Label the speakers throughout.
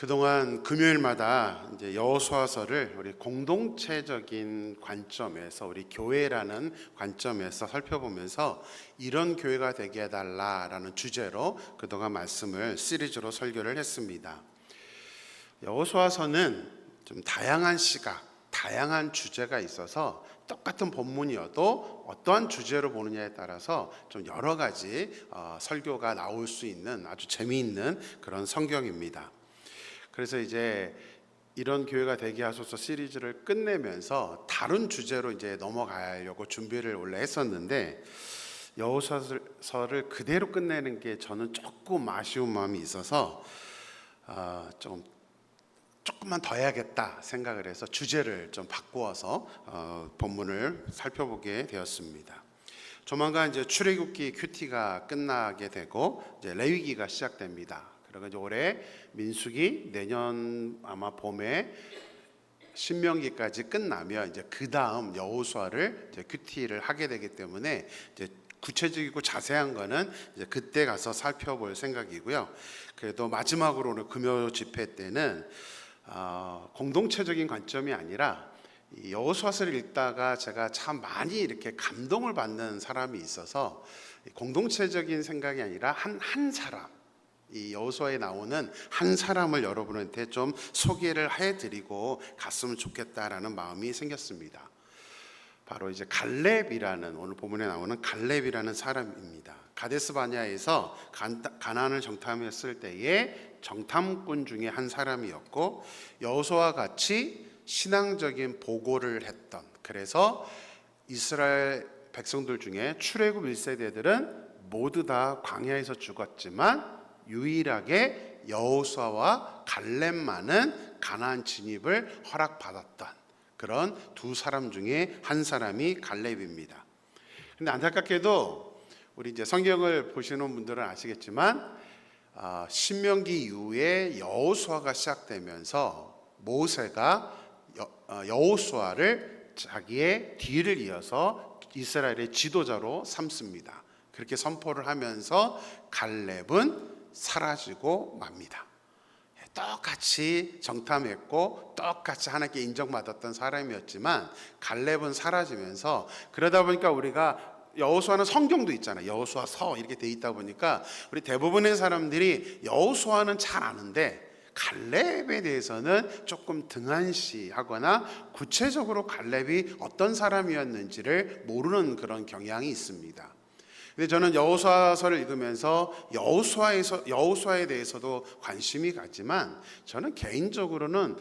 Speaker 1: 그동안 금요일마다 이제 여호수아서를 우리 공동체적인 관점에서, 우리 교회라는 관점에서 살펴보면서 이런 교회가 되게 해달라라는 주제로 그동안 말씀을 시리즈로 설교를 했습니다. 여호수아서는 좀 다양한 시각, 다양한 주제가 있어서 똑같은 본문이어도 어떠한 주제로 보느냐에 따라서 좀 여러 가지 설교가 나올 수 있는 아주 재미있는 그런 성경입니다. 그래서 이제 이런 교회가 되게 하소서 시리즈를 끝내면서 다른 주제로 이제 넘어가려고 준비를 원래 했었는데, 여호수아서를 그대로 끝내는 게 저는 조금 아쉬운 마음이 있어서 조금만 더 해야겠다 생각을 해서 주제를 좀 바꾸어서 본문을 살펴보게 되었습니다. 조만간 이제 출애굽기 큐티가 끝나게 되고 이제 레위기가 시작됩니다. 그리고 이제 올해 민수기, 내년 아마 봄에 신명기까지 끝나면 이제 그 다음 여호수아를 이제 큐티를 하게 되기 때문에 이제 구체적이고 자세한 거는 이제 그때 가서 살펴볼 생각이고요. 그래도 마지막으로 오늘 금요 집회 때는 공동체적인 관점이 아니라 이 여호수아서를 읽다가 제가 참 많이 이렇게 감동을 받는 사람이 있어서 공동체적인 생각이 아니라 한 사람, 이 여호수아에 나오는 한 사람을 여러분한테 좀 소개를 해드리고 갔으면 좋겠다라는 마음이 생겼습니다. 바로 이제 갈렙이라는, 오늘 본문에 나오는 갈렙이라는 사람입니다. 가데스 바네아에서 가나안을 정탐했을 때에 정탐꾼 중에 한 사람이었고, 여호수아와 같이 신앙적인 보고를 했던, 그래서 이스라엘 백성들 중에 출애굽 1세대들은 모두 다 광야에서 죽었지만 유일하게 여호수아와 갈렙만은 가나안 진입을 허락받았던 그런 두 사람 중에 한 사람이 갈렙입니다. 근데 안타깝게도 우리 이제 성경을 보시는 분들은 아시겠지만 신명기 이후에 여호수아가 시작되면서 모세가 여호수아를 자기의 뒤를 이어서 이스라엘의 지도자로 삼습니다. 그렇게 선포를 하면서 갈렙은 사라지고 맙니다. 똑같이 정탐했고 똑같이 하나님께 인정받았던 사람이었지만 갈렙은 사라지면서, 그러다 보니까 우리가 여호수아는 성경도 있잖아요. 여호수아서 이렇게 돼 있다 보니까 우리 대부분의 사람들이 여호수아는 잘 아는데 갈렙에 대해서는 조금 등한시하거나 구체적으로 갈렙이 어떤 사람이었는지를 모르는 그런 경향이 있습니다. 근데 저는 여호수아서를 읽으면서 여호수아에 대해서도 관심이 갔지만, 저는 개인적으로는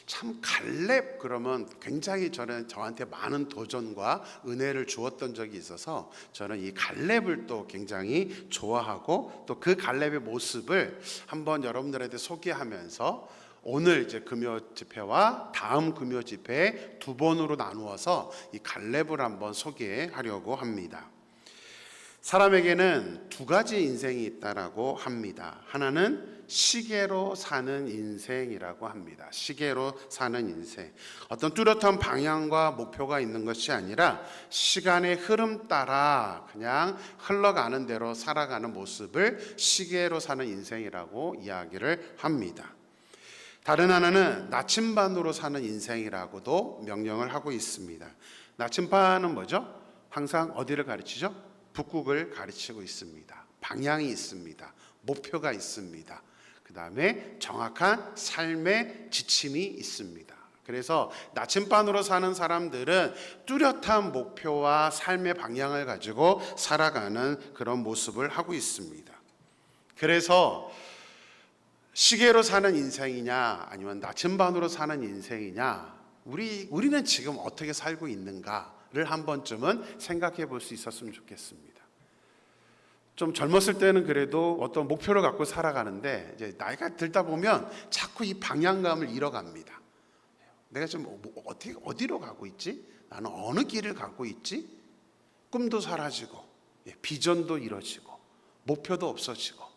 Speaker 1: 참 갈렙 그러면 굉장히 저한테 많은 도전과 은혜를 주었던 적이 있어서 저는 이 갈렙을 또 굉장히 좋아하고, 또 그 갈렙의 모습을 한번 여러분들한테 소개하면서 오늘 이제 금요 집회와 다음 금요 집회 두 번으로 나누어서 이 갈렙을 한번 소개하려고 합니다. 사람에게는 두 가지 인생이 있다라고 합니다. 하나는 시계로 사는 인생이라고 합니다. 시계로 사는 인생. 어떤 뚜렷한 방향과 목표가 있는 것이 아니라 시간의 흐름 따라 그냥 흘러가는 대로 살아가는 모습을 시계로 사는 인생이라고 이야기를 합니다. 다른 하나는 나침반으로 사는 인생이라고도 명령을 하고 있습니다. 나침반은 뭐죠? 항상 어디를 가르치죠? 북극을 가르치고 있습니다. 방향이 있습니다. 목표가 있습니다. 그 다음에 정확한 삶의 지침이 있습니다. 그래서 나침반으로 사는 사람들은 뚜렷한 목표와 삶의 방향을 가지고 살아가는 그런 모습을 하고 있습니다. 그래서 시계로 사는 인생이냐 아니면 나침반으로 사는 인생이냐, 우리는 지금 어떻게 살고 있는가를 한 번쯤은 생각해 볼 수 있었으면 좋겠습니다. 좀 젊었을 때는 그래도 어떤 목표를 갖고 살아가는데, 이제 나이가 들다 보면 자꾸 이 방향감을 잃어갑니다. 내가 좀 어디로 가고 있지? 나는 어느 길을 가고 있지? 꿈도 사라지고 비전도 이루어지고 목표도 없어지고,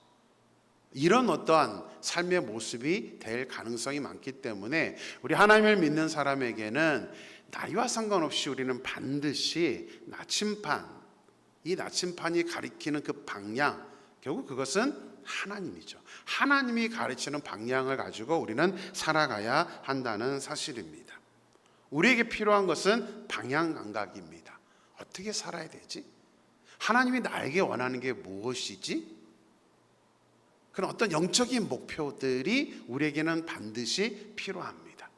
Speaker 1: 이런 어떠한 삶의 모습이 될 가능성이 많기 때문에 우리 하나님을 믿는 사람에게는 나이와 상관없이 우리는 반드시 이 나침판이 가리키는 그 방향, 결국 그것은 하나님이죠. 하나님이 가르치는 방향을 가지고 우리는 살아가야 한다는 사실입니다. 우리에게 필요한 것은 방향 감각입니다. 어떻게 살아야 되지? 하나님이 나에게 원하는 게 무엇이지? 그런 어떤 영적인 목표들이 우리에게는 반드시 필요합니다.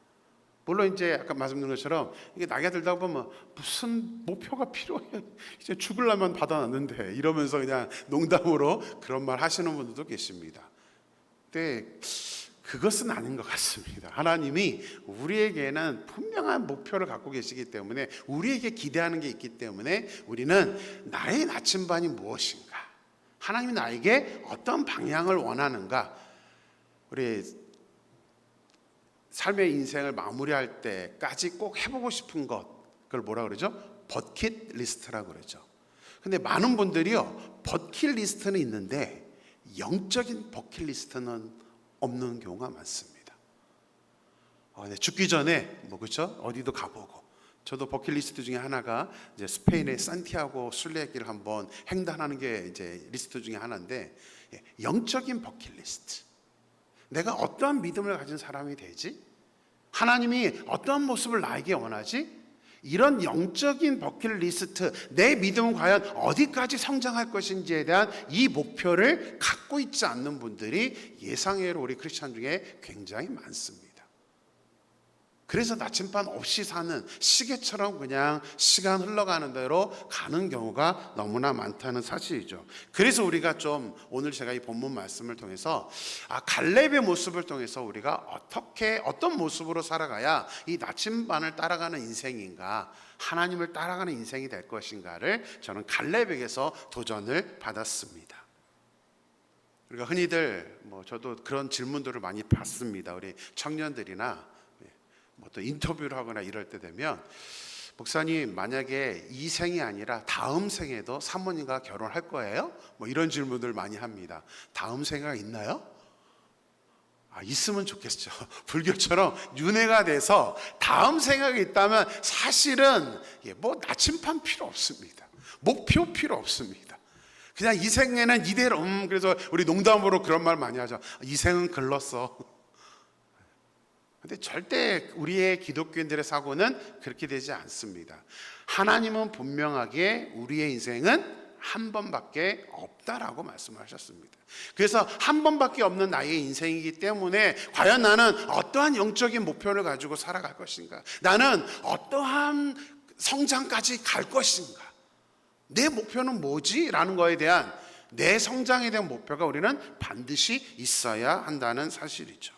Speaker 1: 물론 이제 아까 말씀드린 것처럼 이게 나이가 들다 보면 무슨 목표가 필요해? 이제 죽으려면 받아놨는데 이러면서 그냥 농담으로 그런 말 하시는 분들도 계십니다. 근데 그것은 아닌 것 같습니다. 하나님이 우리에게는 분명한 목표를 갖고 계시기 때문에 우리에게 기대하는 게 있기 때문에 우리는 나의 나침반이 무엇인가? 하나님이 나에게 어떤 방향을 원하는가? 우리 삶의 인생을 마무리할 때까지 꼭 해보고 싶은 것, 그걸 뭐라 그러죠? 버킷 리스트라고 그러죠. 근데 많은 분들이요, 버킷 리스트는 있는데 영적인 버킷 리스트는 없는 경우가 많습니다. 죽기 전에 그렇죠? 어디도 가보고, 저도 버킷리스트 중에 하나가 이제 스페인의 산티아고 순례길을 한번 횡단하는 게 이제 리스트 중에 하나인데, 영적인 버킷리스트. 내가 어떠한 믿음을 가진 사람이 되지? 하나님이 어떠한 모습을 나에게 원하지? 이런 영적인 버킷리스트, 내 믿음은 과연 어디까지 성장할 것인지에 대한 이 목표를 갖고 있지 않는 분들이 예상외로 우리 크리스찬 중에 굉장히 많습니다. 그래서 나침반 없이 사는, 시계처럼 그냥 시간 흘러가는 대로 가는 경우가 너무나 많다는 사실이죠. 그래서 우리가 좀 오늘 제가 이 본문 말씀을 통해서 갈렙의 모습을 통해서 우리가 어떤 모습으로 살아가야 이 나침반을 따라가는 인생인가, 하나님을 따라가는 인생이 될 것인가를 저는 갈렙에게서 도전을 받았습니다. 우리가 흔히들 저도 그런 질문들을 많이 받습니다. 우리 청년들이나 또 인터뷰를 하거나 이럴 때 되면, 목사님 만약에 이 생이 아니라 다음 생에도 사모님과 결혼할 거예요? 이런 질문들 많이 합니다. 다음 생가 있나요? 있으면 좋겠죠. 불교처럼 윤회가 돼서 다음 생각이 있다면 사실은 나침반 필요 없습니다. 목표 필요 없습니다. 그냥 이 생에는 이대로 그래서 우리 농담으로 그런 말 많이 하죠. 이 생은 글렀어. 근데 절대 우리의 기독교인들의 사고는 그렇게 되지 않습니다. 하나님은 분명하게 우리의 인생은 한 번밖에 없다라고 말씀하셨습니다. 그래서 한 번밖에 없는 나의 인생이기 때문에 과연 나는 어떠한 영적인 목표를 가지고 살아갈 것인가? 나는 어떠한 성장까지 갈 것인가? 내 목표는 뭐지? 라는 거에 대한 내 성장에 대한 목표가 우리는 반드시 있어야 한다는 사실이죠.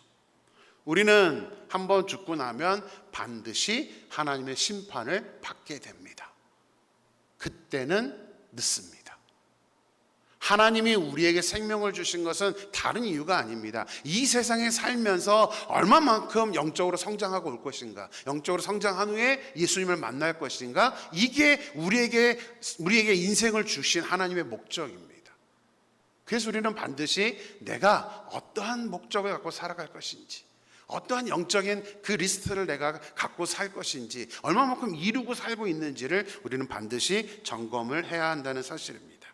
Speaker 1: 우리는 한번 죽고 나면 반드시 하나님의 심판을 받게 됩니다. 그때는 늦습니다. 하나님이 우리에게 생명을 주신 것은 다른 이유가 아닙니다. 이 세상에 살면서 얼마만큼 영적으로 성장하고 올 것인가, 영적으로 성장한 후에 예수님을 만날 것인가, 이게 우리에게 인생을 주신 하나님의 목적입니다. 그래서 우리는 반드시 내가 어떠한 목적을 갖고 살아갈 것인지, 어떠한 영적인 그 리스트를 내가 갖고 살 것인지, 얼마만큼 이루고 살고 있는지를 우리는 반드시 점검을 해야 한다는 사실입니다.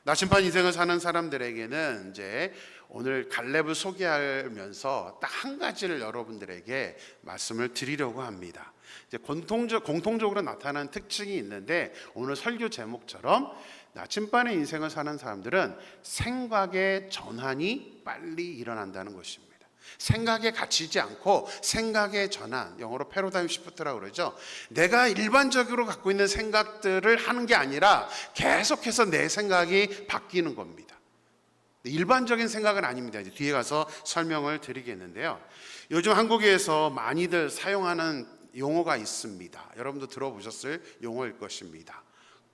Speaker 1: 나침반 인생을 사는 사람들에게는 이제 오늘 갈렙을 소개하면서 딱 한 가지를 여러분들에게 말씀을 드리려고 합니다. 이제 공통적으로 나타나는 특징이 있는데, 오늘 설교 제목처럼 나침반의 인생을 사는 사람들은 생각의 전환이 빨리 일어난다는 것입니다. 생각에 갇히지 않고 생각의 전환, 영어로 패러다임 시프트라고 그러죠. 내가 일반적으로 갖고 있는 생각들을 하는 게 아니라 계속해서 내 생각이 바뀌는 겁니다. 일반적인 생각은 아닙니다. 이제 뒤에 가서 설명을 드리겠는데요. 요즘 한국에서 많이들 사용하는 용어가 있습니다. 여러분도 들어보셨을 용어일 것입니다.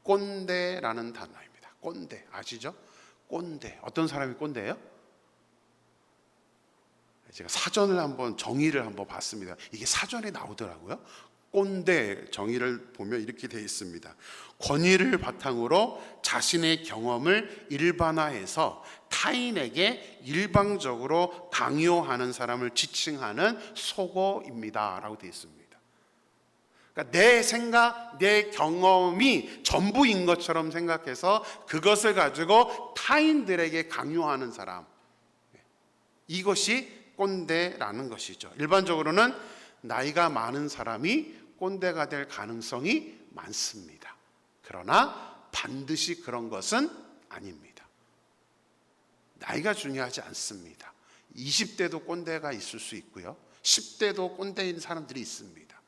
Speaker 1: 꼰대라는 단어입니다. 꼰대 아시죠? 꼰대. 어떤 사람이 꼰대예요? 제가 사전을 한번 정의를 한번 봤습니다. 이게 사전에 나오더라고요. 꼰대 정의를 보면 이렇게 되어 있습니다. 권위를 바탕으로 자신의 경험을 일반화해서 타인에게 일방적으로 강요하는 사람을 지칭하는 속어입니다 라고 되어 있습니다. 그러니까 내 생각, 내 경험이 전부인 것처럼 생각해서 그것을 가지고 타인들에게 강요하는 사람, 이것이 꼰대라는 것이죠. 일반적으로는 나이가 많은 사람이 꼰대가 될 가능성이 많습니다. 그러나 반드시 그런 것은 아닙니다. 나이가 중요하지 않습니다. 20대도 꼰대가 있을 수 있고요, 10대도 꼰대인 사람들이 있습니다.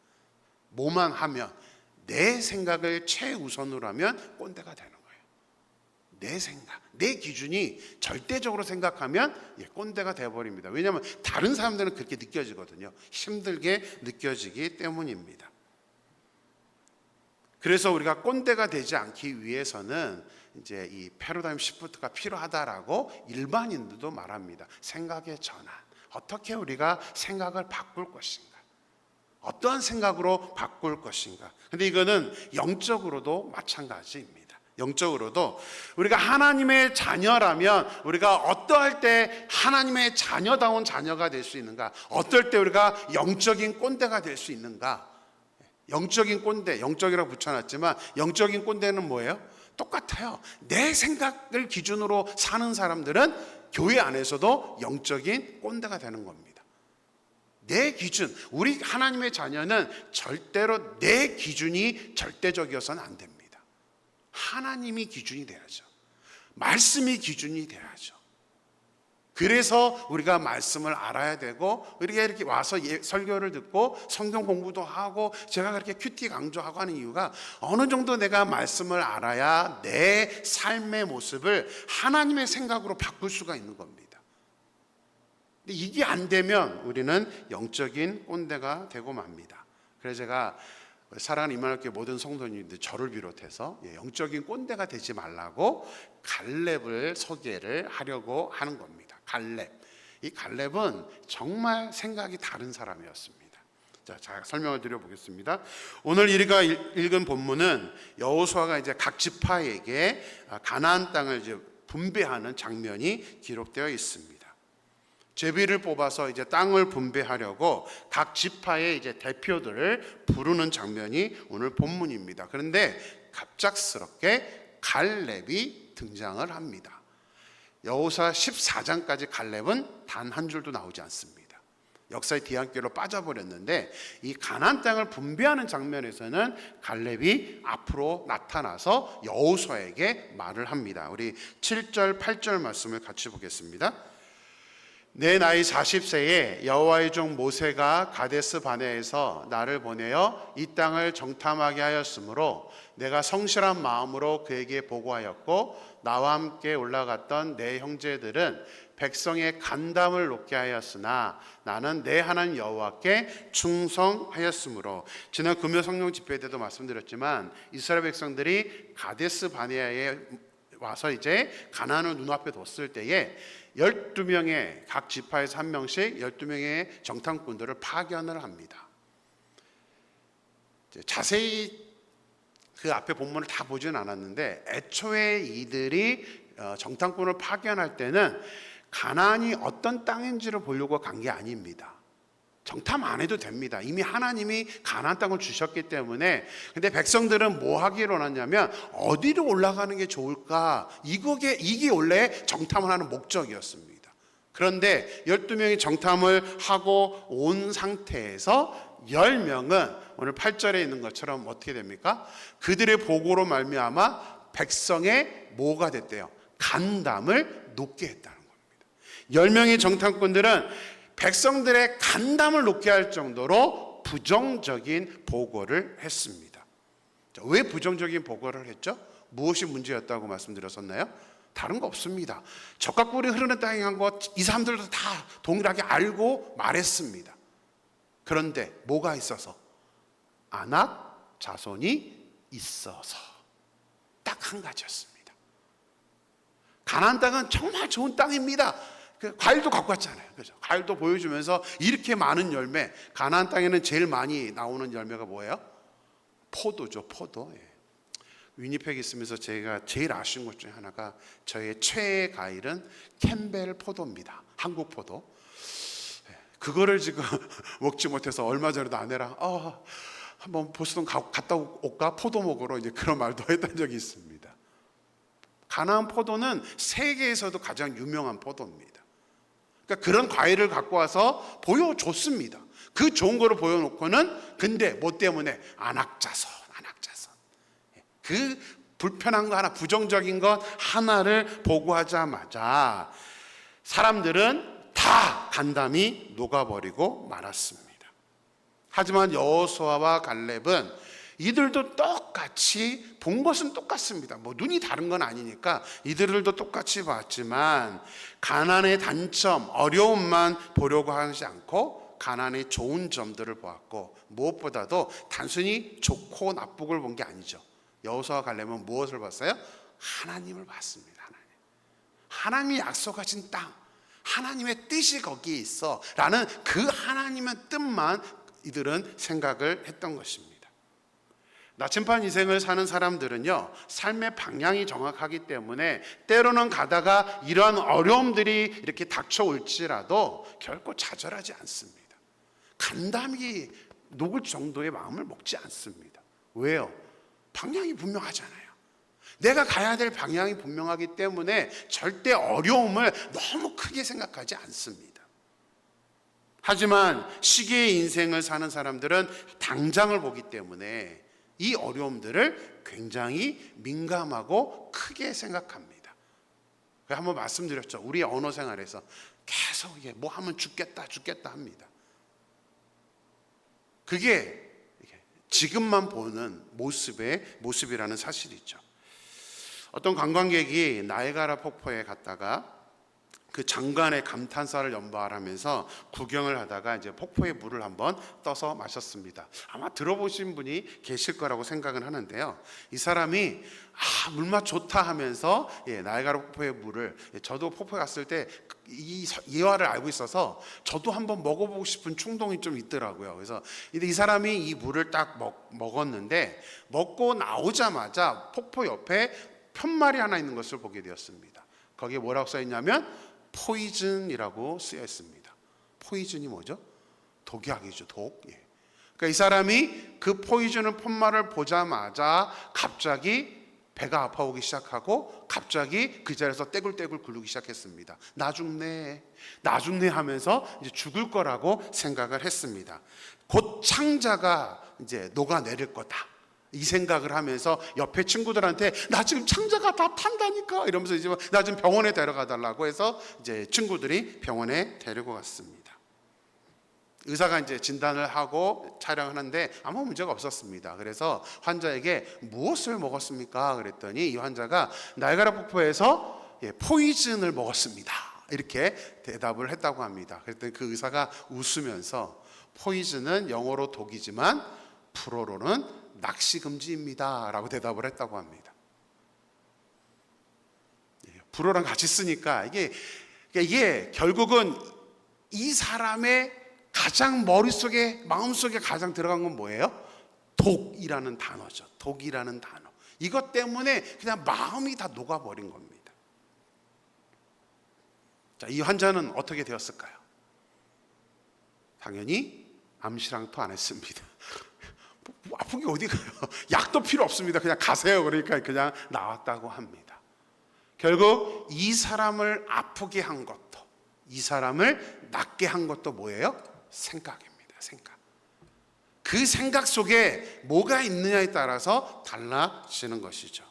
Speaker 1: 뭐만 하면, 내 생각을 최우선으로 하면 꼰대가 되는 거예요. 내 생각, 내 기준이 절대적으로 생각하면 꼰대가 되어버립니다. 왜냐하면 다른 사람들은 그렇게 느껴지거든요. 힘들게 느껴지기 때문입니다. 그래서 우리가 꼰대가 되지 않기 위해서는 이제 이 패러다임 시프트가 필요하다라고 일반인들도 말합니다. 생각의 전환, 어떻게 우리가 생각을 바꿀 것인가, 어떠한 생각으로 바꿀 것인가. 근데 이거는 영적으로도 마찬가지입니다. 영적으로도 우리가 하나님의 자녀라면 우리가 어떠할 때 하나님의 자녀다운 자녀가 될 수 있는가, 어떨 때 우리가 영적인 꼰대가 될 수 있는가. 영적인 꼰대, 영적이라고 붙여놨지만 영적인 꼰대는 뭐예요? 똑같아요. 내 생각을 기준으로 사는 사람들은 교회 안에서도 영적인 꼰대가 되는 겁니다. 내 기준, 우리 하나님의 자녀는 절대로 내 기준이 절대적이어서는 안 됩니다. 하나님이 기준이 돼야죠. 말씀이 기준이 돼야죠. 그래서 우리가 말씀을 알아야 되고, 우리가 이렇게 와서 설교를 듣고 성경 공부도 하고, 제가 그렇게 큐티 강조하고 하는 이유가 어느 정도 내가 말씀을 알아야 내 삶의 모습을 하나님의 생각으로 바꿀 수가 있는 겁니다. 근데 이게 안 되면 우리는 영적인 꼰대가 되고 맙니다. 그래서 제가 사랑하는 이만희 교회 모든 성도님들, 저를 비롯해서 영적인 꼰대가 되지 말라고 갈렙을 소개를 하려고 하는 겁니다. 갈렙, 이 갈렙은 정말 생각이 다른 사람이었습니다. 자, 설명을 드려보겠습니다. 오늘 우리가 읽은 본문은 여호수아가 이제 각 지파에게 가나안 땅을 이제 분배하는 장면이 기록되어 있습니다. 제비를 뽑아서 이제 땅을 분배하려고 각 지파의 이제 대표들을 부르는 장면이 오늘 본문입니다. 그런데 갑작스럽게 갈렙이 등장을 합니다. 여호수아 14장까지 갈렙은 단 한 줄도 나오지 않습니다. 역사의 뒤안길로 빠져버렸는데, 이 가나안 땅을 분배하는 장면에서는 갈렙이 앞으로 나타나서 여호수아에게 말을 합니다. 우리 7절 8절 말씀을 같이 보겠습니다. 내 나이 40세에 여호와의 종 모세가 가데스 바네에서 나를 보내어 이 땅을 정탐하게 하였으므로 내가 성실한 마음으로 그에게 보고하였고, 나와 함께 올라갔던 내 형제들은 백성의 간담을 놓게 하였으나 나는 내 하나님 여호와께 충성하였으므로. 지난 금요 성령 집회 때도 말씀드렸지만 이스라엘 백성들이 가데스 바네아에 와서 이제 가나안을 눈앞에 뒀을 때에 12명의 각 지파에서 한 명씩 12명의 정탐꾼들을 파견을 합니다. 자세히 그 앞에 본문을 다 보지는 않았는데, 애초에 이들이 정탐꾼을 파견할 때는 가나안이 어떤 땅인지를 보려고 간 게 아닙니다. 정탐 안 해도 됩니다. 이미 하나님이 가나안 땅을 주셨기 때문에. 근데 백성들은 뭐 하기로 하냐면 어디로 올라가는 게 좋을까, 이게 원래 정탐을 하는 목적이었습니다. 그런데 12명이 정탐을 하고 온 상태에서 10명은 오늘 8절에 있는 것처럼 어떻게 됩니까? 그들의 보고로 말미암아 백성의 뭐가 됐대요? 간담을 놓게 했다는 겁니다. 10명의 정탐꾼들은 백성들의 간담을 놓게 할 정도로 부정적인 보고를 했습니다. 왜 부정적인 보고를 했죠? 무엇이 문제였다고 말씀드렸었나요? 다른 거 없습니다. 적과 꿀이 흐르는 땅에 간 것 이 사람들도 다 동일하게 알고 말했습니다. 그런데 뭐가 있어서? 아낙 자손이 있어서. 딱 한 가지였습니다. 가나안 땅은 정말 좋은 땅입니다. 과일도 갖고 왔잖아요. 그죠? 과일도 보여주면서 이렇게 많은 열매, 가나안 땅에는 제일 많이 나오는 열매가 뭐예요? 포도죠, 포도. 위니펙 있으면서 제가 제일 아쉬운 것 중에 하나가 저의 최애 과일은 캠벨 포도입니다. 한국 포도. 그거를 지금 먹지 못해서 얼마 전에도 아내랑 한번 보스턴 갔다 올까? 포도 먹으러 이제 그런 말도 했던 적이 있습니다. 가나안 포도는 세계에서도 가장 유명한 포도입니다. 그러니까 그런 과일을 갖고 와서 보여줬습니다. 그 좋은 거를 보여놓고는 근데 뭐 때문에 안악자손. 그 불편한 거 하나, 부정적인 것 하나를 보고하자마자 사람들은 다 간담이 녹아버리고 말았습니다. 하지만 여호수아와 갈렙은 이들도 똑같이 본 것은 똑같습니다. 뭐 눈이 다른 건 아니니까 이들도 똑같이 봤지만 가나안의 단점, 어려움만 보려고 하지 않고 가나안의 좋은 점들을 보았고, 무엇보다도 단순히 좋고 나쁘고를 본 게 아니죠. 여호수아와 갈렙은 무엇을 봤어요? 하나님을 봤습니다. 하나님이 약속하신 땅, 하나님의 뜻이 거기에 있어 라는 그 하나님의 뜻만 이들은 생각을 했던 것입니다. 나침반 인생을 사는 사람들은요, 삶의 방향이 정확하기 때문에 때로는 가다가 이러한 어려움들이 이렇게 닥쳐올지라도 결코 좌절하지 않습니다. 간담이 녹을 정도의 마음을 먹지 않습니다. 왜요? 방향이 분명하잖아요. 내가 가야 될 방향이 분명하기 때문에 절대 어려움을 너무 크게 생각하지 않습니다. 하지만 시기의 인생을 사는 사람들은 당장을 보기 때문에 이 어려움들을 굉장히 민감하고 크게 생각합니다. 한번 말씀드렸죠. 우리 언어 생활에서 계속 이게 뭐 하면 죽겠다 합니다. 그게 지금만 보는 모습이라는 사실이죠. 어떤 관광객이 나이아가라 폭포에 갔다가 그 장관의 감탄사를 연발하면서 구경을 하다가 이제 폭포의 물을 한번 떠서 마셨습니다. 아마 들어보신 분이 계실 거라고 생각은 하는데요. 이 사람이 물맛 좋다 하면서 나이아가라 폭포의 물을, 저도 폭포에 갔을 때 이 예화를 알고 있어서 저도 한번 먹어보고 싶은 충동이 좀 있더라고요. 그래서 이 사람이 이 물을 딱 먹었는데 먹고 나오자마자 폭포 옆에 편말이 하나 있는 것을 보게 되었습니다. 거기에 뭐라고 써 있냐면 포이즌이라고 쓰여 있습니다. 포이즌이 뭐죠? 독약이죠, 독. 그러니까 이 사람이 그 포이즌을 편말을 보자마자 갑자기 배가 아파오기 시작하고 갑자기 그 자리에서 떼굴떼굴 굴르기 시작했습니다. 나 죽네 하면서 이제 죽을 거라고 생각을 했습니다. 곧 창자가 이제 녹아내릴 거다, 이 생각을 하면서 옆에 친구들한테 나 지금 창자가 다 탄다니까 이러면서 이제 나 지금 병원에 데려가 달라고 해서 이제 친구들이 병원에 데리고 갔습니다. 의사가 이제 진단을 하고 촬영하는데 아무 문제가 없었습니다. 그래서 환자에게 무엇을 먹었습니까? 그랬더니 이 환자가 나이아가라 폭포에서 포이즌을 먹었습니다, 이렇게 대답을 했다고 합니다. 그랬더니 그 의사가 웃으면서 포이즌은 영어로 독이지만 불어로는 낚시 금지입니다 라고 대답을 했다고 합니다. 불어랑 같이 쓰니까 이게 결국은 이 사람의 가장 머릿속에, 마음속에 가장 들어간 건 뭐예요? 독이라는 단어죠. 독이라는 단어. 이것 때문에 그냥 마음이 다 녹아버린 겁니다. 자, 이 환자는 어떻게 되었을까요? 당연히 암시랑도 안 했습니다. 뭐 아픈 게 어디 가요? 약도 필요 없습니다. 그냥 가세요. 그러니까 그냥 나왔다고 합니다. 결국 이 사람을 아프게 한 것도, 이 사람을 낫게 한 것도 뭐예요? 생각입니다. 생각. 그 생각 속에 뭐가 있느냐에 따라서 달라지는 것이죠.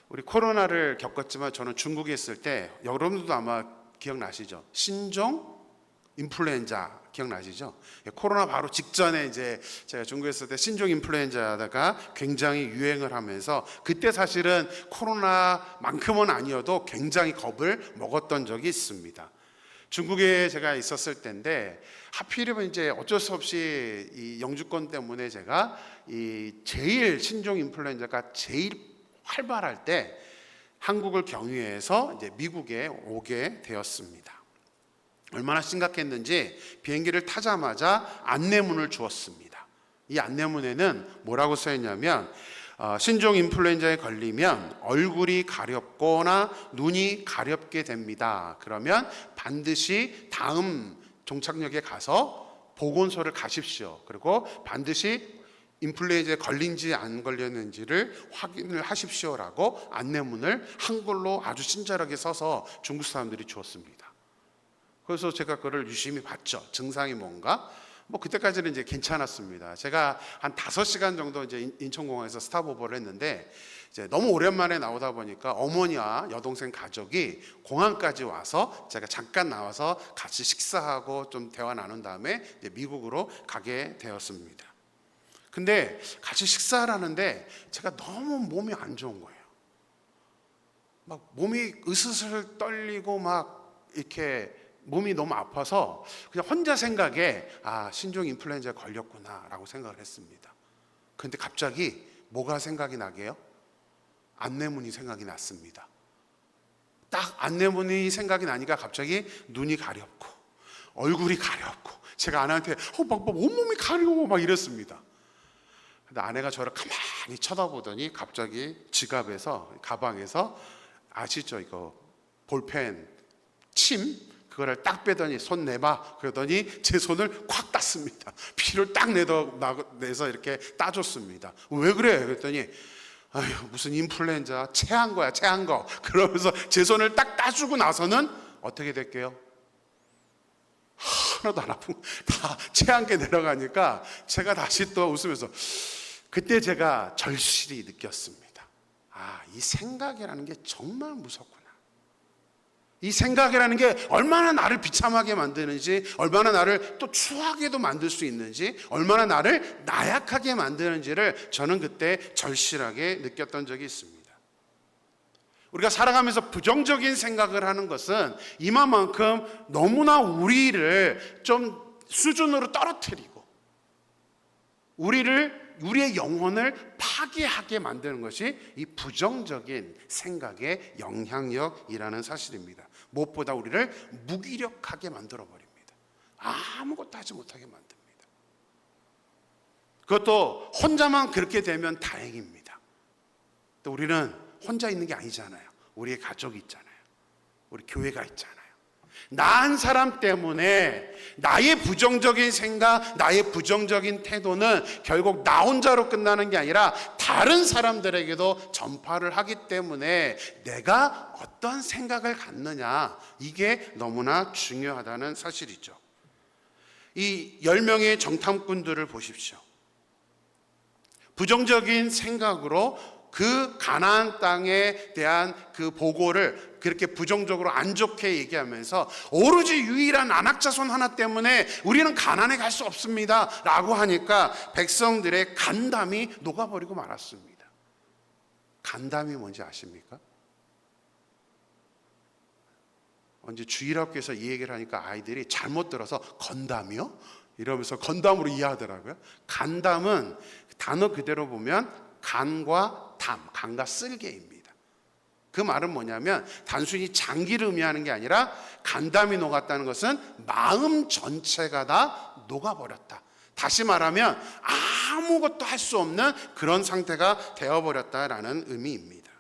Speaker 1: 우리 코로나를 겪었지만 저는 중국에 있을 때, 여러분들도 아마 기억나시죠? 신종 인플루엔자 기억나시죠? 코로나 바로 직전에 이제 제가 중국에 있을 때 신종 인플루엔자가 굉장히 유행을 하면서 그때 사실은 코로나만큼은 아니어도 굉장히 겁을 먹었던 적이 있습니다. 중국에 제가 있었을 때인데 하필이면 이제 어쩔 수 없이 이 영주권 때문에 제가 이 제일 신종 인플루엔자가 제일 활발할 때 한국을 경유해서 이제 미국에 오게 되었습니다. 얼마나 심각했는지 비행기를 타자마자 안내문을 주었습니다. 이 안내문에는 뭐라고 써있냐면 신종 인플루엔자에 걸리면 얼굴이 가렵거나 눈이 가렵게 됩니다. 그러면 반드시 다음 종착역에 가서 보건소를 가십시오. 그리고 반드시 인플루엔자에 걸린지 안 걸렸는지를 확인을 하십시오라고 안내문을 한글로 아주 친절하게 써서 중국 사람들이 주었습니다. 그래서 제가 그걸 유심히 봤죠. 증상이 뭔가? 뭐 그때까지는 이제 괜찮았습니다. 제가 한 5시간 정도 이제 인천공항에서 스탑오버를 했는데 이제 너무 오랜만에 나오다 보니까 어머니와 여동생 가족이 공항까지 와서 제가 잠깐 나와서 같이 식사하고 좀 대화 나눈 다음에 이제 미국으로 가게 되었습니다. 근데 같이 식사를 하는데 제가 너무 몸이 안 좋은 거예요. 막 몸이 으스스를 떨리고 막 이렇게 몸이 너무 아파서 그냥 혼자 생각에 신종 인플루엔자에 걸렸구나라고 생각을 했습니다. 그런데 갑자기 뭐가 생각이 나게요? 안내문이 생각이 났습니다. 딱 안내문이 생각이 나니까 갑자기 눈이 가렵고 얼굴이 가렵고 제가 아내한테 막 온몸이 가려워 막 이랬습니다. 근데 아내가 저를 가만히 쳐다보더니 갑자기 지갑에서 가방에서 아시죠? 이거 볼펜 침 그거를 딱 빼더니 손 내봐 그러더니 제 손을 콱 땄습니다. 피를 딱 내서 이렇게 따줬습니다. 왜 그래? 그랬더니 아휴 무슨 인플루엔자 체한 거야 체한 거 그러면서 제 손을 딱 따주고 나서는 어떻게 될게요? 하나도 안 아프고 다 체한 게 내려가니까 제가 다시 또 웃으면서 그때 제가 절실히 느꼈습니다. 이 생각이라는 게 정말 무섭구나. 이 생각이라는 게 얼마나 나를 비참하게 만드는지, 얼마나 나를 또 추하게도 만들 수 있는지, 얼마나 나를 나약하게 만드는지를 저는 그때 절실하게 느꼈던 적이 있습니다. 우리가 살아가면서 부정적인 생각을 하는 것은 이만큼 너무나 우리를 좀 수준으로 떨어뜨리고 우리의 영혼을 파괴하게 만드는 것이 이 부정적인 생각의 영향력이라는 사실입니다. 무엇보다 우리를 무기력하게 만들어버립니다. 아무것도 하지 못하게 만듭니다. 그것도 혼자만 그렇게 되면 다행입니다. 또 우리는 혼자 있는 게 아니잖아요. 우리의 가족이 있잖아요. 우리 교회가 있잖아요. 나 한 사람 때문에 나의 부정적인 생각, 나의 부정적인 태도는 결국 나 혼자로 끝나는 게 아니라 다른 사람들에게도 전파를 하기 때문에 내가 어떤 생각을 갖느냐, 이게 너무나 중요하다는 사실이죠. 이 10명의 정탐꾼들을 보십시오. 부정적인 생각으로 그 가나안 땅에 대한 그 보고를 그렇게 부정적으로 안 좋게 얘기하면서 오로지 유일한 안악자손 하나 때문에 우리는 가나안에 갈 수 없습니다 라고 하니까 백성들의 간담이 녹아버리고 말았습니다. 간담이 뭔지 아십니까? 언제 주일학교에서 이 얘기를 하니까 아이들이 잘못 들어서 건담이요? 이러면서 건담으로 이해하더라고요. 간담은 단어 그대로 보면 간과 담, 간과 쓸개입니다. 그 말은 뭐냐면 단순히 장기를 의미하는 게 아니라 간담이 녹았다는 것은 마음 전체가 다 녹아버렸다. 다시 말하면 아무것도 할 수 없는 그런 상태가 되어버렸다라는 의미입니다.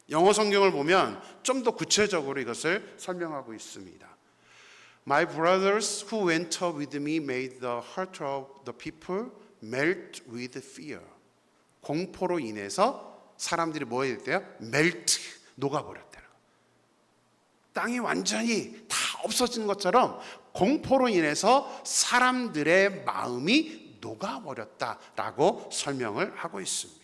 Speaker 1: 영어 성경을 보면 좀 더 구체적으로 이것을 설명하고 있습니다. My brothers who went up with me made the heart of the people melt with fear. 공포로 인해서 사람들이 뭐 했대요? 멜트, 녹아버렸다는 거. 땅이 완전히 다 없어진 것처럼 공포로 인해서 사람들의 마음이 녹아버렸다라고 설명을 하고 있습니다.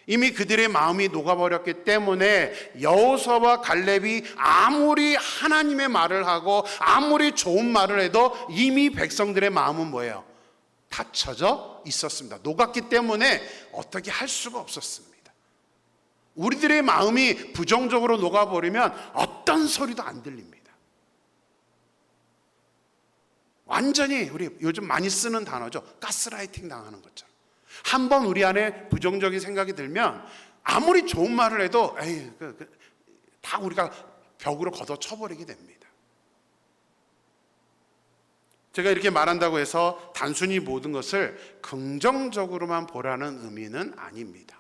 Speaker 1: 이미 그들의 마음이 녹아버렸기 때문에 여호수아와 갈렙이 아무리 하나님의 말을 하고 아무리 좋은 말을 해도 이미 백성들의 마음은 뭐예요? 닫혀져 있었습니다. 녹았기 때문에 어떻게 할 수가 없었습니다. 우리들의 마음이 부정적으로 녹아버리면 어떤 소리도 안 들립니다. 완전히 우리 요즘 많이 쓰는 단어죠. 가스라이팅 당하는 것처럼. 한번 우리 안에 부정적인 생각이 들면 아무리 좋은 말을 해도 다 우리가 벽으로 걷어쳐버리게 됩니다. 제가 이렇게 말한다고 해서 단순히 모든 것을 긍정적으로만 보라는 의미는 아닙니다.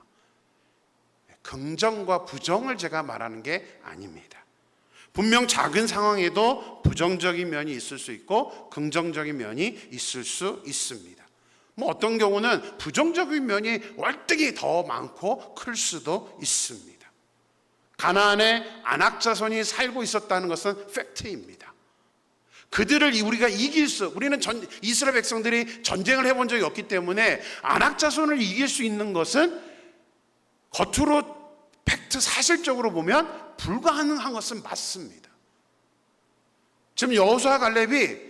Speaker 1: 긍정과 부정을 제가 말하는 게 아닙니다. 분명 작은 상황에도 부정적인 면이 있을 수 있고 긍정적인 면이 있을 수 있습니다. 뭐 어떤 경우는 부정적인 면이 월등히 더 많고 클 수도 있습니다. 가나안에 안악자손이 살고 있었다는 것은 팩트입니다. 그들을 우리가 우리는 이스라엘 백성들이 전쟁을 해본 적이 없기 때문에 안악자손을 이길 수 있는 것은 겉으로 팩트 사실적으로 보면 불가능한 것은 맞습니다. 지금 여호수아 갈렙이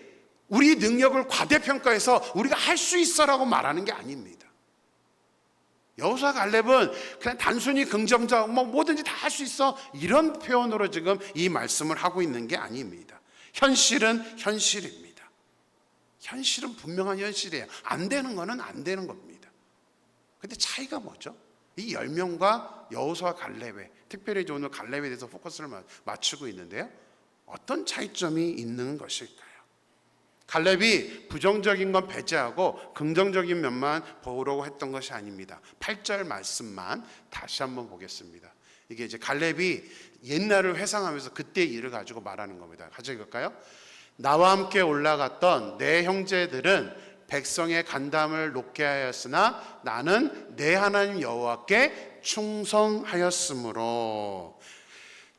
Speaker 1: 우리 능력을 과대평가해서 우리가 할 수 있어라고 말하는 게 아닙니다. 여호수아 갈렙은 그냥 단순히 긍정적 뭐든지 다 할 수 있어 이런 표현으로 지금 이 말씀을 하고 있는 게 아닙니다. 현실은 현실입니다. 현실은 분명한 현실이에요. 안 되는 거는 안 되는 겁니다. 근데 차이가 뭐죠? 이 10명과 여호수아 갈렙에, 특별히 오늘 갈렙에 대해서 포커스를 맞추고 있는데요, 어떤 차이점이 있는 것일까요? 갈렙이 부정적인 건 배제하고 긍정적인 면만 보려고 했던 것이 아닙니다. 8절 말씀만 다시 한번 보겠습니다. 이게 이제 갈렙이 옛날을 회상하면서 그때 일을 가지고 말하는 겁니다. 같이 읽을까요? 나와 함께 올라갔던 내 형제들은 백성의 간담을 높게 하였으나 나는 내 하나님 여호와께 충성하였으므로.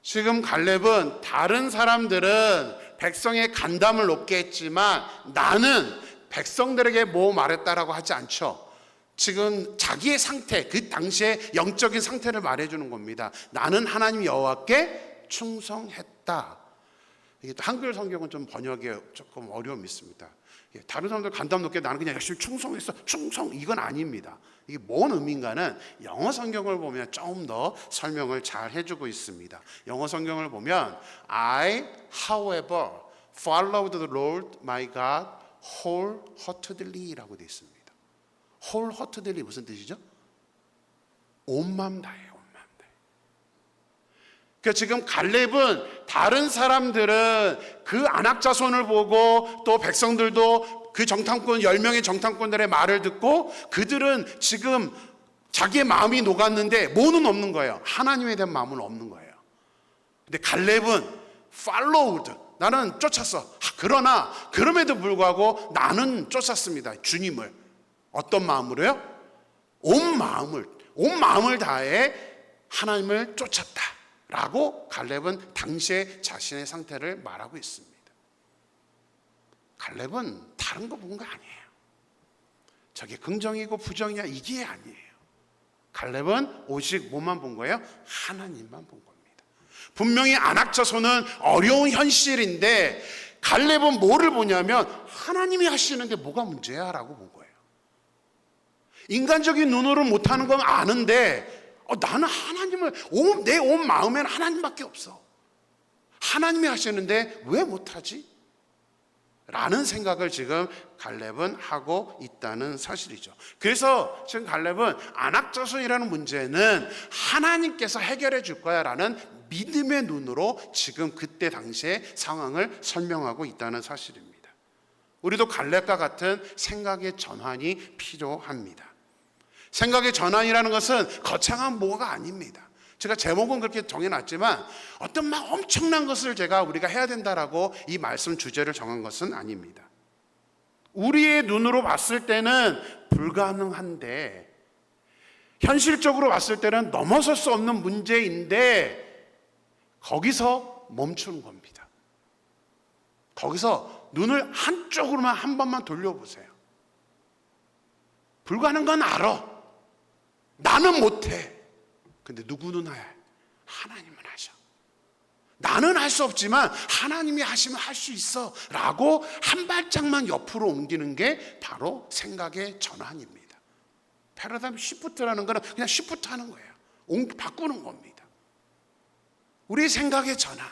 Speaker 1: 지금 갈렙은 다른 사람들은 백성의 간담을 높게 했지만 나는 백성들에게 뭐 말했다라고 하지 않죠. 지금 자기의 상태, 그 당시의 영적인 상태를 말해주는 겁니다. 나는 하나님 여호와께 충성했다. 이게 또 한글 성경은 좀 번역에 조금 어려움이 있습니다. 다른 사람들 간담 높게 나는 그냥 열심히 충성했어. 충성 이건 아닙니다. 이게 뭔 의미인가는 영어 성경을 보면 좀 더 설명을 잘 해주고 있습니다. 영어 성경을 보면 I, however, followed the Lord my God wholeheartedly라고 되어 있습니다. wholeheartedly 무슨 뜻이죠? 온 마음 다해요. 온 마음 다해. 그러니까 지금 갈렙은 다른 사람들은 그 안악자손을 보고 또 백성들도 그 정탐꾼 10명의 정탐꾼들의 말을 듣고 그들은 지금 자기의 마음이 녹았는데 뭐는 없는 거예요. 하나님에 대한 마음은 없는 거예요. 근데 갈렙은 followed, 나는 쫓았어. 그러나 그럼에도 불구하고 나는 쫓았습니다. 주님을. 어떤 마음으로요? 온 마음을 다해 하나님을 쫓았다라고 갈렙은 당시에 자신의 상태를 말하고 있습니다. 갈렙은 다른 거 본 거 아니에요. 저게 긍정이고 부정이냐 이게 아니에요. 갈렙은 오직 뭐만 본 거예요? 하나님만 본 겁니다. 분명히 안악자손은 어려운 현실인데 갈렙은 뭐를 보냐면 하나님이 하시는 게 뭐가 문제야 라고 본 거예요. 인간적인 눈으로 못하는 건 아는데 나는 하나님을 내 온 마음에는 하나님밖에 없어. 하나님이 하시는데 왜 못하지? 라는 생각을 지금 갈렙은 하고 있다는 사실이죠. 그래서 지금 갈렙은 안악자손이라는 문제는 하나님께서 해결해 줄 거야 라는 믿음의 눈으로 지금 그때 당시의 상황을 설명하고 있다는 사실입니다. 우리도 갈렙과 같은 생각의 전환이 필요합니다. 생각의 전환이라는 것은 거창한 뭐가 아닙니다. 제가 제목은 그렇게 정해놨지만 어떤 막 엄청난 것을 우리가 해야 된다라고 이 말씀 주제를 정한 것은 아닙니다. 우리의 눈으로 봤을 때는 불가능한데 현실적으로 봤을 때는 넘어설 수 없는 문제인데 거기서 멈추는 겁니다. 거기서 눈을 한쪽으로만 한 번만 돌려보세요. 불가능한 건 알아. 나는 못해. 근데 누구는 해? 하나님은 하셔. 나는 할 수 없지만 하나님이 하시면 할 수 있어 라고 한 발짝만 옆으로 옮기는 게 바로 생각의 전환입니다. 패러다임 시프트라는 거는 그냥 시프트 하는 거예요. 바꾸는 겁니다. 우리 생각의 전환.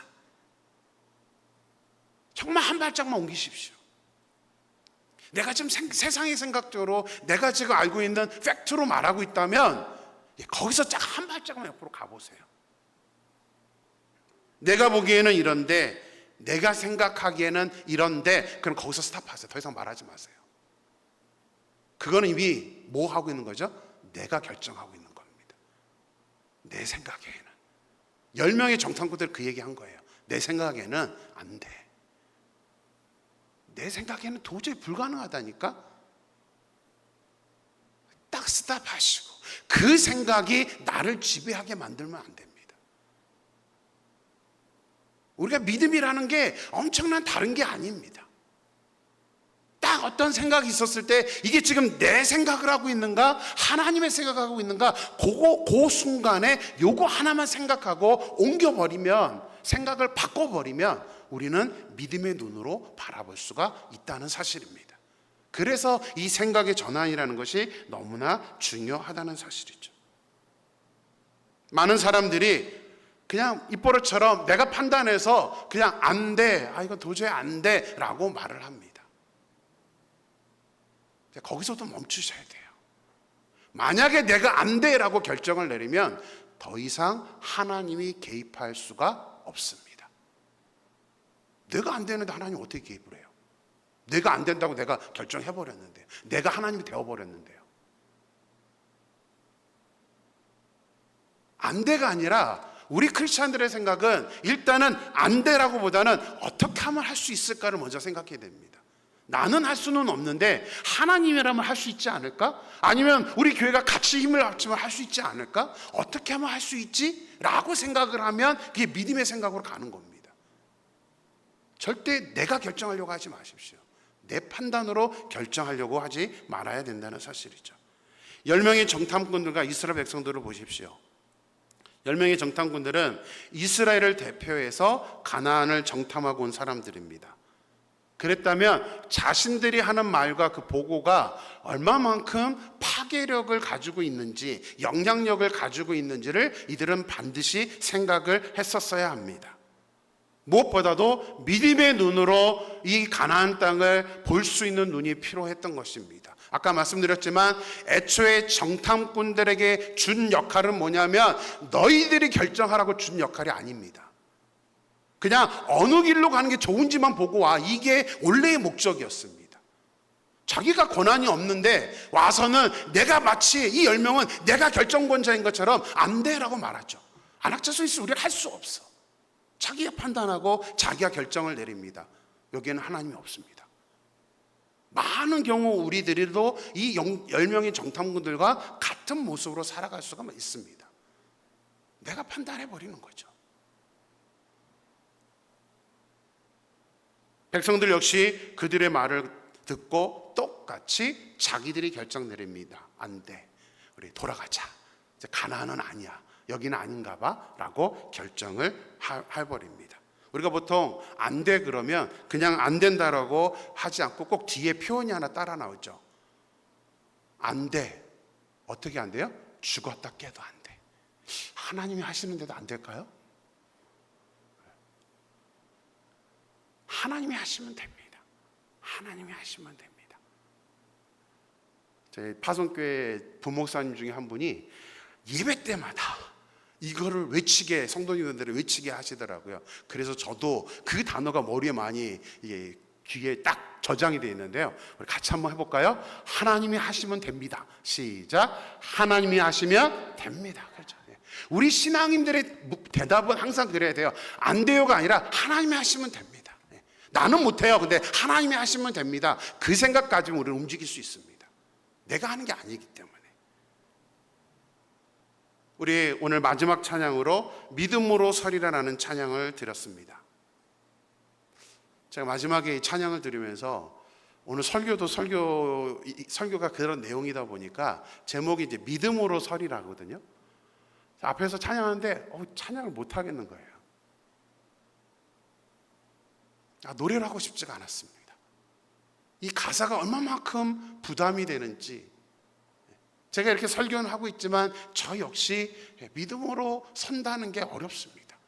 Speaker 1: 정말 한 발짝만 옮기십시오. 내가 지금 세상의 생각적으로 내가 지금 알고 있는 팩트로 말하고 있다면 거기서 딱 한 발짝만 옆으로 가보세요. 내가 보기에는 이런데, 내가 생각하기에는 이런데, 그럼 거기서 스탑하세요. 더 이상 말하지 마세요. 그거는 이미 뭐 하고 있는 거죠? 내가 결정하고 있는 겁니다. 내 생각에는 10명의 정탐꾼들 그 얘기 한 거예요. 내 생각에는 안 돼. 내 생각에는 도저히 불가능하다니까? 마시고 그 생각이 나를 지배하게 만들면 안 됩니다. 우리가 믿음이라는 게 엄청난 다른 게 아닙니다. 딱 어떤 생각이 있었을 때 이게 지금 내 생각을 하고 있는가 하나님의 생각을 하고 있는가 그 순간에 요거 하나만 생각하고 옮겨버리면, 생각을 바꿔버리면 우리는 믿음의 눈으로 바라볼 수가 있다는 사실입니다. 그래서 이 생각의 전환이라는 것이 너무나 중요하다는 사실이죠. 많은 사람들이 그냥 입버릇처럼 내가 판단해서 그냥 안 돼, 이거 도저히 안 돼 라고 말을 합니다. 거기서도 멈추셔야 돼요. 만약에 내가 안 돼 라고 결정을 내리면 더 이상 하나님이 개입할 수가 없습니다. 내가 안 되는데 하나님 어떻게 개입을 해요? 내가 안 된다고 내가 결정해버렸는데요. 내가 하나님이 되어버렸는데요. 안 돼가 아니라 우리 크리스찬들의 생각은 일단은 안 돼라고 보다는 어떻게 하면 할 수 있을까를 먼저 생각해야 됩니다. 나는 할 수는 없는데 하나님이라면 할 수 있지 않을까? 아니면 우리 교회가 같이 힘을 합치면 할 수 있지 않을까? 어떻게 하면 할 수 있지? 라고 생각을 하면 그게 믿음의 생각으로 가는 겁니다. 절대 내가 결정하려고 하지 마십시오. 내 판단으로 결정하려고 하지 말아야 된다는 사실이죠. 10명의 정탐꾼들과 이스라엘 백성들을 보십시오. 10명의 정탐꾼들은 이스라엘을 대표해서 가나안을 정탐하고 온 사람들입니다. 그랬다면 자신들이 하는 말과 그 보고가 얼마만큼 파괴력을 가지고 있는지, 영향력을 가지고 있는지를 이들은 반드시 생각을 했었어야 합니다. 무엇보다도 믿음의 눈으로 이 가나안 땅을 볼 수 있는 눈이 필요했던 것입니다. 아까 말씀드렸지만 애초에 정탐꾼들에게 준 역할은 뭐냐면 너희들이 결정하라고 준 역할이 아닙니다. 그냥 어느 길로 가는 게 좋은지만 보고 와, 이게 원래의 목적이었습니다. 자기가 권한이 없는데 와서는 내가 마치 이 10명은 내가 결정권자인 것처럼 안 돼라고 말하죠. 안악자손 우리가 할 수 없어. 자기가 판단하고 자기가 결정을 내립니다. 여기에는 하나님이 없습니다. 많은 경우 우리들도 이 10명의 정탐꾼들과 같은 모습으로 살아갈 수가 있습니다. 내가 판단해버리는 거죠. 백성들 역시 그들의 말을 듣고 똑같이 자기들이 결정 내립니다. 안 돼, 우리 돌아가자. 이제 가나안은 아니야, 여기는 아닌가 봐 라고 결정을 해버립니다. 우리가 보통 안 돼 그러면 그냥 안 된다라고 하지 않고 꼭 뒤에 표현이 하나 따라 나오죠. 안 돼. 어떻게 안 돼요? 죽었다 깨도 안 돼. 하나님이 하시는데도 안 될까요? 하나님이 하시면 됩니다. 하나님이 하시면 됩니다. 저희 파송교회 부목사님 중에 한 분이 예배 때마다 이거를 외치게, 성도님들을 외치게 하시더라고요. 그래서 저도 그 단어가 머리에 많이 귀에 딱 저장이 되어 있는데요. 우리 같이 한번 해볼까요? 하나님이 하시면 됩니다. 시작. 하나님이 하시면 됩니다. 그렇죠. 우리 신앙인들의 대답은 항상 그래야 돼요. 안 돼요가 아니라 하나님이 하시면 됩니다. 나는 못해요. 근데 하나님이 하시면 됩니다. 그 생각 가지면 우리는 움직일 수 있습니다. 내가 하는 게 아니기 때문에. 우리 오늘 마지막 찬양으로 믿음으로 서리라라는 찬양을 드렸습니다. 제가 마지막에 이 찬양을 들으면서 오늘 설교도 설교가 그런 내용이다 보니까 제목이 이제 믿음으로 서리라거든요. 앞에서 찬양하는데 찬양을 못 하겠는 거예요. 노래를 하고 싶지가 않았습니다. 이 가사가 얼마만큼 부담이 되는지, 제가 이렇게 설교는 하고 있지만 저 역시 믿음으로 선다는 게 어렵습니다.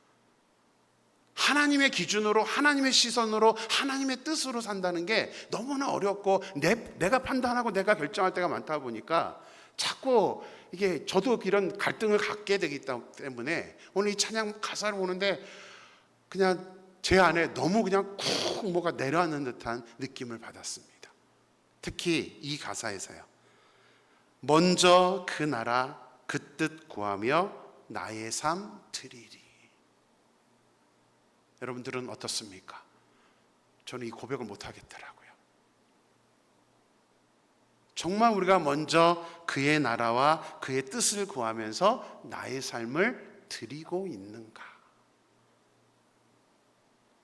Speaker 1: 하나님의 기준으로, 하나님의 시선으로, 하나님의 뜻으로 산다는 게 너무나 어렵고 내가 판단하고 내가 결정할 때가 많다 보니까 자꾸 이게 저도 이런 갈등을 갖게 되기 때문에 오늘 이 찬양 가사를 보는데 그냥 제 안에 너무 그냥 쿡 뭐가 내려앉는 듯한 느낌을 받았습니다. 특히 이 가사에서요. 먼저 그 나라 그 뜻 구하며 나의 삶 드리리. 여러분들은 어떻습니까? 저는 이 고백을 못 하겠더라고요. 정말 우리가 먼저 그의 나라와 그의 뜻을 구하면서 나의 삶을 드리고 있는가?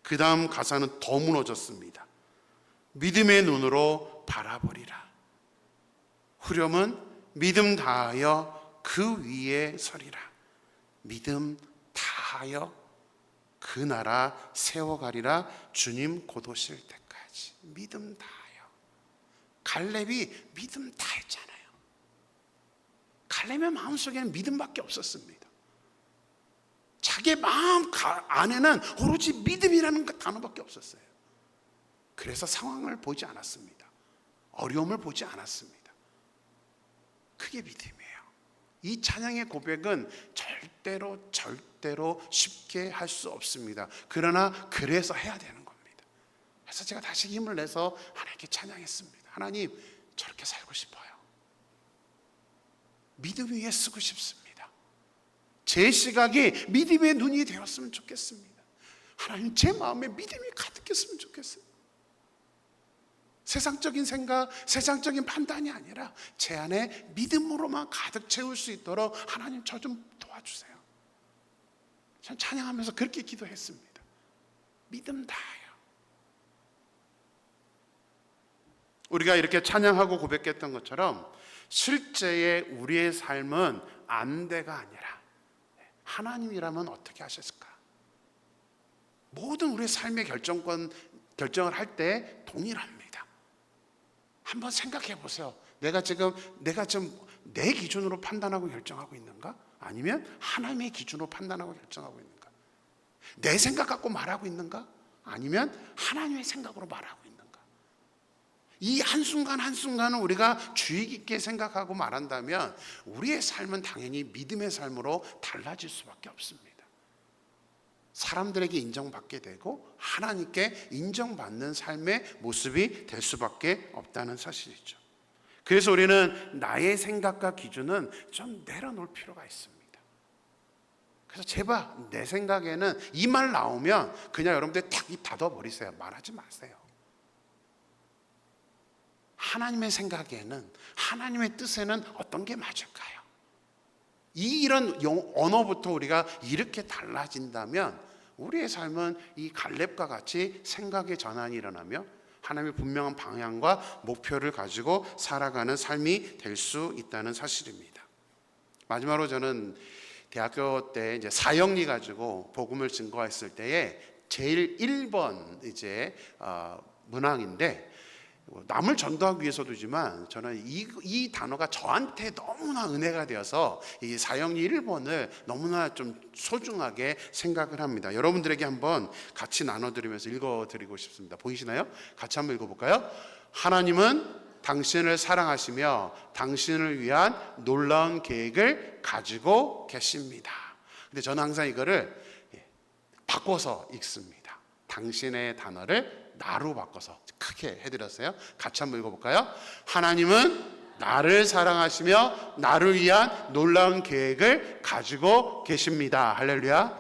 Speaker 1: 그 다음 가사는 더 무너졌습니다. 믿음의 눈으로 바라보리라. 후렴은 믿음 다하여 그 위에 서리라. 믿음 다하여 그 나라 세워가리라. 주님 곧 오실 때까지. 믿음 다하여. 갈렙이 믿음 다했잖아요. 갈렙의 마음속에는 믿음밖에 없었습니다. 자기의 마음 안에는 오로지 믿음이라는 단어밖에 없었어요. 그래서 상황을 보지 않았습니다. 어려움을 보지 않았습니다. 그게 믿음이에요. 이 찬양의 고백은 절대로 쉽게 할 수 없습니다. 그러나 그래서 해야 되는 겁니다. 그래서 제가 다시 힘을 내서 하나님께 찬양했습니다. 하나님, 저렇게 살고 싶어요. 믿음 위에 쓰고 싶습니다. 제 시각이 믿음의 눈이 되었으면 좋겠습니다. 하나님, 제 마음에 믿음이 가득했으면 좋겠어요. 세상적인 생각, 세상적인 판단이 아니라 제 안에 믿음으로만 가득 채울 수 있도록 하나님, 저 좀 도와주세요. 전 찬양하면서 그렇게 기도했습니다. 믿음 다해요. 우리가 이렇게 찬양하고 고백했던 것처럼 실제의 우리의 삶은 안대가 아니라 하나님이라면 어떻게 하셨을까? 모든 우리의 삶의 결정을 할 때 동일합니다. 한번 생각해 보세요. 내가 지금 내 기준으로 판단하고 결정하고 있는가? 아니면 하나님의 기준으로 판단하고 결정하고 있는가? 내 생각 갖고 말하고 있는가? 아니면 하나님의 생각으로 말하고 있는가? 이 한순간 한순간을 우리가 주의 깊게 생각하고 말한다면 우리의 삶은 당연히 믿음의 삶으로 달라질 수밖에 없습니다. 사람들에게 인정받게 되고 하나님께 인정받는 삶의 모습이 될 수밖에 없다는 사실이죠. 그래서 우리는 나의 생각과 기준은 좀 내려놓을 필요가 있습니다. 그래서 제발 내 생각에는 이 말 나오면 그냥 여러분들 탁 입 닫아버리세요. 말하지 마세요. 하나님의 생각에는, 하나님의 뜻에는 어떤 게 맞을까요? 이런 언어부터 우리가 이렇게 달라진다면 우리의 삶은 이 갈렙과 같이 생각의 전환이 일어나며 하나님의 분명한 방향과 목표를 가지고 살아가는 삶이 될 수 있다는 사실입니다. 마지막으로 저는 대학교 때 이제 사형리 가지고 복음을 증거했을 때에 제일 1번 문항인데, 남을 전도하기 위해서도지만 저는 이 단어가 저한테 너무나 은혜가 되어서 이 사형리 1번을 너무나 좀 소중하게 생각을 합니다. 여러분들에게 한번 같이 나눠드리면서 읽어드리고 싶습니다. 보이시나요? 같이 한번 읽어볼까요? 하나님은 당신을 사랑하시며 당신을 위한 놀라운 계획을 가지고 계십니다. 근데 저는 항상 이거를 바꿔서 읽습니다. 당신의 단어를 나로 바꿔서 크게 해드렸어요. 같이 한번 읽어볼까요? 하나님은 나를 사랑하시며 나를 위한 놀라운 계획을 가지고 계십니다. 할렐루야.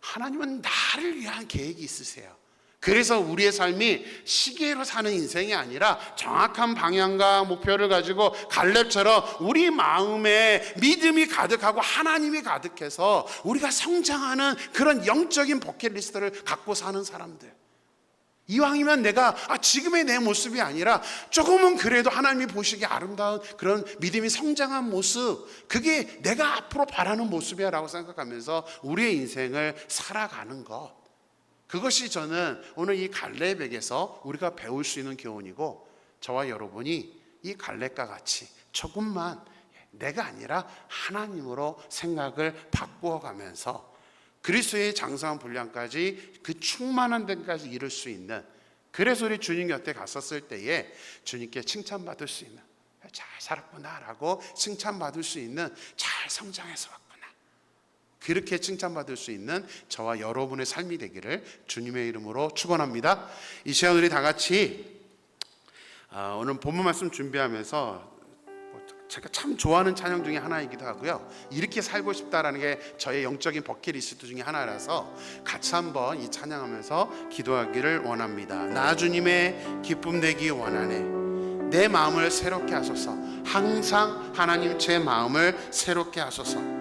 Speaker 1: 하나님은 나를 위한 계획이 있으세요. 그래서 우리의 삶이 시계로 사는 인생이 아니라 정확한 방향과 목표를 가지고 갈렙처럼 우리 마음에 믿음이 가득하고 하나님이 가득해서 우리가 성장하는 그런 영적인 버킷리스트를 갖고 사는 사람들. 이왕이면 내가 지금의 내 모습이 아니라 조금은 그래도 하나님이 보시기에 아름다운 그런 믿음이 성장한 모습, 그게 내가 앞으로 바라는 모습이야 라고 생각하면서 우리의 인생을 살아가는 것, 그것이 저는 오늘 이 갈렙에게서 우리가 배울 수 있는 교훈이고, 저와 여러분이 이 갈렙과 같이 조금만 내가 아니라 하나님으로 생각을 바꾸어 가면서 그리스도의 장성한 분량까지 그 충만한 데까지 이룰 수 있는, 그래서 우리 주님 곁에 갔었을 때에 주님께 칭찬받을 수 있는, 잘 살았구나라고 칭찬받을 수 있는, 잘 성장해서 왔구나, 그렇게 칭찬받을 수 있는 저와 여러분의 삶이 되기를 주님의 이름으로 축원합니다. 이 시간 우리 다 같이 오늘 본문 말씀 준비하면서 제가 참 좋아하는 찬양 중에 하나이기도 하고요, 이렇게 살고 싶다라는 게 저의 영적인 버킷리스트 중에 하나라서 같이 한번 이 찬양하면서 기도하기를 원합니다. 나 주님의 기쁨 되기 원하네. 내 마음을 새롭게 하소서. 항상 하나님 제 마음을 새롭게 하소서.